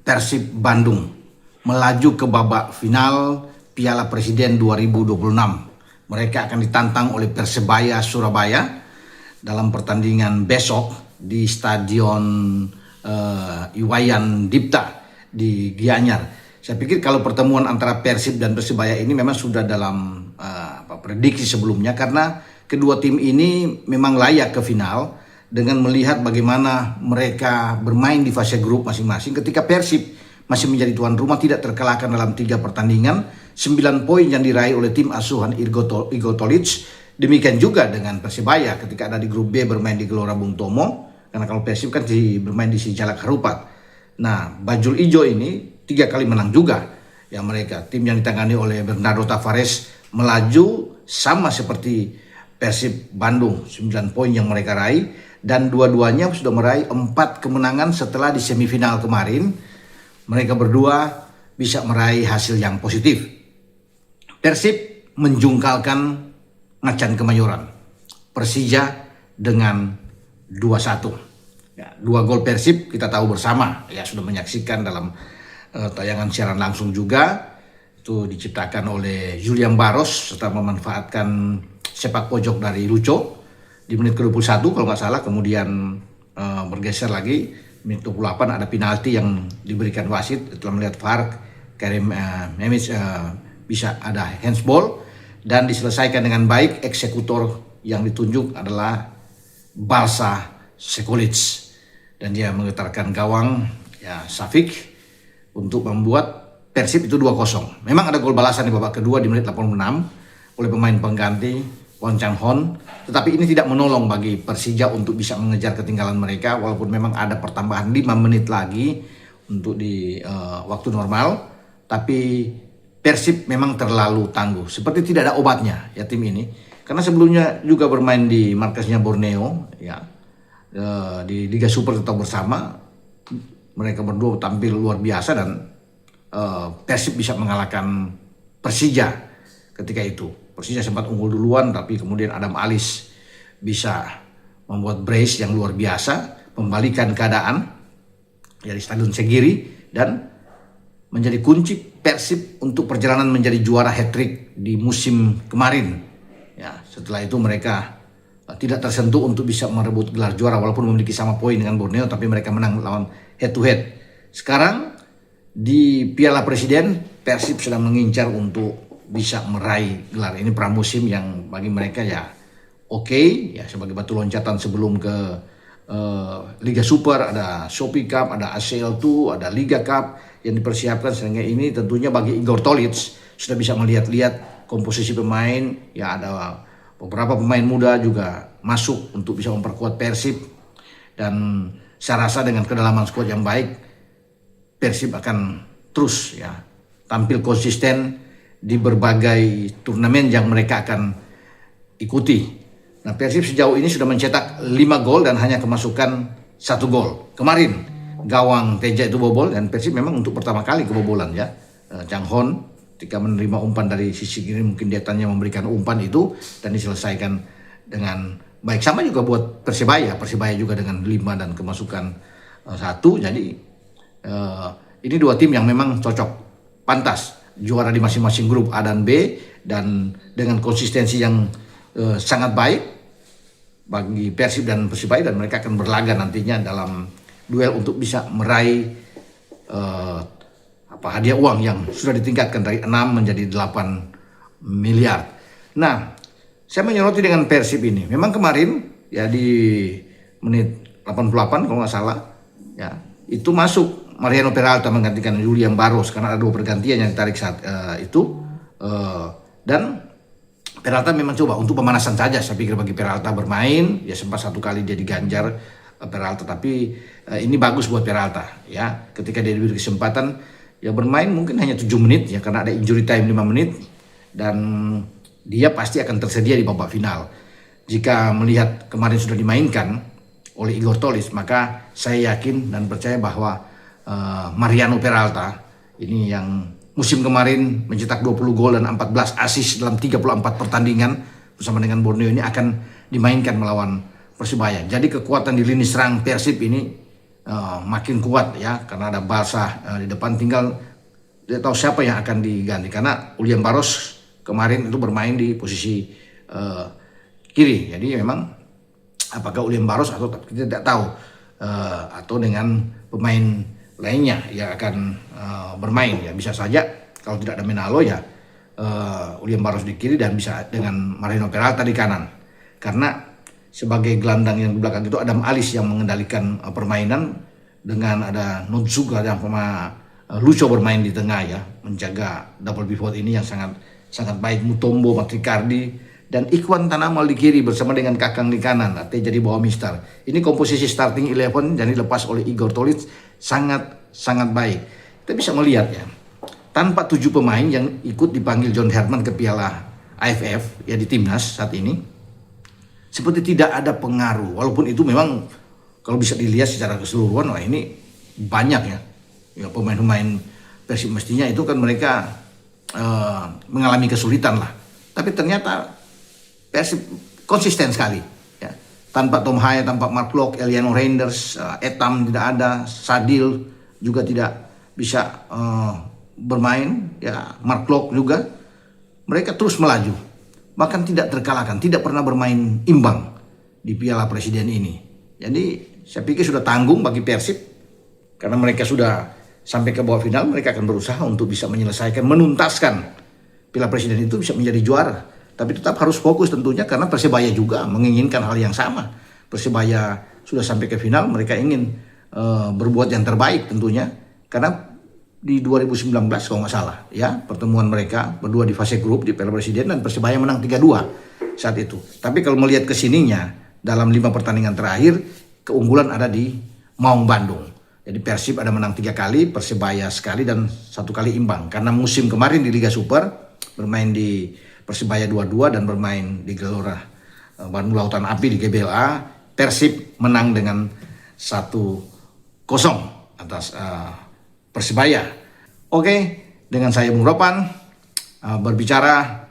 Persib Bandung melaju ke babak final Piala Presiden 2026. Mereka akan ditantang oleh Persebaya Surabaya dalam pertandingan besok di Stadion Iwayan Dipta di Gianyar. Saya pikir kalau pertemuan antara Persib dan Persebaya ini memang sudah dalam prediksi sebelumnya, karena kedua tim ini memang layak ke final dengan melihat bagaimana mereka bermain di fase grup masing-masing. Ketika Persib masih menjadi tuan rumah, tidak terkalahkan dalam 3 pertandingan, 9 poin yang diraih oleh tim asuhan Igor Tolic. Demikian juga dengan Persebaya ketika ada di grup B bermain di Gelora Bung Tomo, karena kalau Persib kan bermain di Sijalak Harupat. Nah, Bajul Ijo ini 3 kali menang juga. Ya, mereka tim yang ditangani oleh Bernardo Tavares melaju sama seperti Persib Bandung, 9 poin yang mereka raih, dan dua-duanya sudah meraih 4 kemenangan setelah di semifinal kemarin. Mereka berdua bisa meraih hasil yang positif. Persib menjungkalkan Macan Kemayoran, Persija dengan 2-1. Ya, 2 gol Persib kita tahu bersama, ya sudah menyaksikan dalam tayangan siaran langsung juga. Itu diciptakan oleh Julian Barros serta memanfaatkan sepak pojok dari Lucho di menit ke-21 kalau nggak salah. Kemudian bergeser lagi menit 28 ada penalti yang diberikan wasit setelah melihat VAR. Karim Memic bisa ada handsball dan diselesaikan dengan baik. Eksekutor yang ditunjuk adalah Balsa Sekulic dan dia menggetarkan gawang ya Safik untuk membuat Persib itu 2-0. Memang ada gol balasan di babak kedua di menit 86 oleh pemain pengganti Won Chang Hon, tetapi ini tidak menolong bagi Persija untuk bisa mengejar ketinggalan mereka, walaupun memang ada pertambahan 5 menit lagi untuk di waktu normal. Tapi Persib memang terlalu tangguh, seperti tidak ada obatnya ya tim ini, karena sebelumnya juga bermain di markasnya Borneo ya, di Liga Super tetap bersama. Mereka berdua tampil luar biasa dan Persib bisa mengalahkan Persija ketika itu. Persija sempat unggul duluan, tapi kemudian Adam Alis bisa membuat brace yang luar biasa, membalikan keadaan dari Stadion Segiri dan menjadi kunci Persib untuk perjalanan menjadi juara hat-trick di musim kemarin. Ya, setelah itu mereka tidak tersentuh untuk bisa merebut gelar juara, walaupun memiliki sama poin dengan Borneo, tapi mereka menang lawan head to head. Sekarang di Piala Presiden, Persib sedang mengincar untuk bisa meraih gelar ini pramusim yang bagi mereka ya oke, ya sebagai batu loncatan sebelum ke Liga Super. Ada Shopee Cup, ada ACL 2, ada Liga Cup yang dipersiapkan, sehingga ini tentunya bagi Igor Tolic sudah bisa melihat-lihat komposisi pemain ya, ada beberapa pemain muda juga masuk untuk bisa memperkuat Persib, dan saya rasa dengan kedalaman skuad yang baik Persib akan terus ya tampil konsisten di berbagai turnamen yang mereka akan ikuti. Nah, Persib sejauh ini sudah mencetak 5 gol dan hanya kemasukan 1 gol. Kemarin gawang Teja itu bobol, dan Persib memang untuk pertama kali kebobolan ya. Chang Hon ketika menerima umpan dari sisi kiri, mungkin dia tanya memberikan umpan itu dan diselesaikan dengan baik. Sama juga buat Persebaya juga dengan 5 dan kemasukan 1. Jadi ini 2 tim yang memang cocok, pantas juara di masing-masing grup A dan B, dan dengan konsistensi yang sangat baik bagi Persib dan Persibaya, dan mereka akan berlaga nantinya dalam duel untuk bisa meraih hadiah uang yang sudah ditingkatkan dari 6 menjadi 8 miliar. Nah, saya menyoroti dengan Persib ini. Memang kemarin ya di menit 88 kalau nggak salah ya, itu masuk Mariano Peralta menggantikan Julian Barros karena ada 2 pergantian yang ditarik saat itu. Dan Peralta memang coba untuk pemanasan saja, saya pikir bagi Peralta bermain. Ya sempat 1 kali dia diganjar Peralta, tapi ini bagus buat Peralta ya. Ketika dia diberi kesempatan ya bermain mungkin hanya 7 menit ya, karena ada injury time 5 menit, dan dia pasti akan tersedia di babak final. Jika melihat kemarin sudah dimainkan oleh Igor Tolic, maka saya yakin dan percaya bahwa Mariano Peralta ini yang musim kemarin mencetak 20 gol dan 14 assist dalam 34 pertandingan bersama dengan Borneo ini akan dimainkan melawan Persibaya. Jadi kekuatan di lini serang Persib ini makin kuat ya, karena ada Barca di depan, tinggal tidak tahu siapa yang akan diganti karena William Barros kemarin itu bermain di posisi kiri. Jadi memang apakah William Barros atau kita tidak tahu, atau dengan pemain lainnya yang akan bermain ya, bisa saja kalau tidak ada Menalo ya William Barros di kiri dan bisa dengan Mariano Peralta di kanan, karena sebagai gelandang yang di belakang itu Adam Alis yang mengendalikan permainan, dengan ada Notsuga dan Lucho bermain di tengah ya, menjaga double pivot ini yang sangat baik. Mutombo, Matricardi dan Ikhwan Tanamal di kiri bersama dengan Kakang di kanan, artinya jadi bawa Mister. Ini komposisi starting 11 yang dilepas oleh Igor Tolic sangat baik. Kita bisa melihat ya, tanpa 7 pemain yang ikut dipanggil John Herman ke Piala AFF ya di timnas saat ini, seperti tidak ada pengaruh. Walaupun itu memang kalau bisa dilihat secara keseluruhan, wah ini banyak ya pemain-pemain Persib mestinya itu kan mereka mengalami kesulitan lah. Tapi ternyata Persib konsisten sekali ya. Tanpa Tom Haya, tanpa Mark Locke, Eliano Reinders, Etam tidak ada, Sadil juga tidak bisa bermain ya, Mark Locke juga. Mereka terus melaju, bahkan tidak terkalahkan, tidak pernah bermain imbang di Piala Presiden ini. Jadi saya pikir sudah tanggung bagi Persib, karena mereka sudah sampai ke bawah final. Mereka akan berusaha untuk bisa menyelesaikan, menuntaskan Piala Presiden itu, bisa menjadi juara. Tapi tetap harus fokus tentunya, karena Persebaya juga menginginkan hal yang sama. Persebaya sudah sampai ke final, mereka ingin berbuat yang terbaik tentunya, karena di 2019 kalau nggak salah ya, pertemuan mereka berdua di fase grup di Piala Presiden dan Persebaya menang 3-2 saat itu. Tapi kalau melihat kesininya dalam 5 pertandingan terakhir, keunggulan ada di Maung Bandung. Jadi Persib ada menang 3 kali, Persebaya sekali dan 1 kali imbang. Karena musim kemarin di Liga Super bermain di Persebaya 2-2 dan bermain di Gelora Bandung Lautan Api di GBLA, Persib menang dengan 1-0 atas Persebaya. Oke, dengan saya Bung Ropan berbicara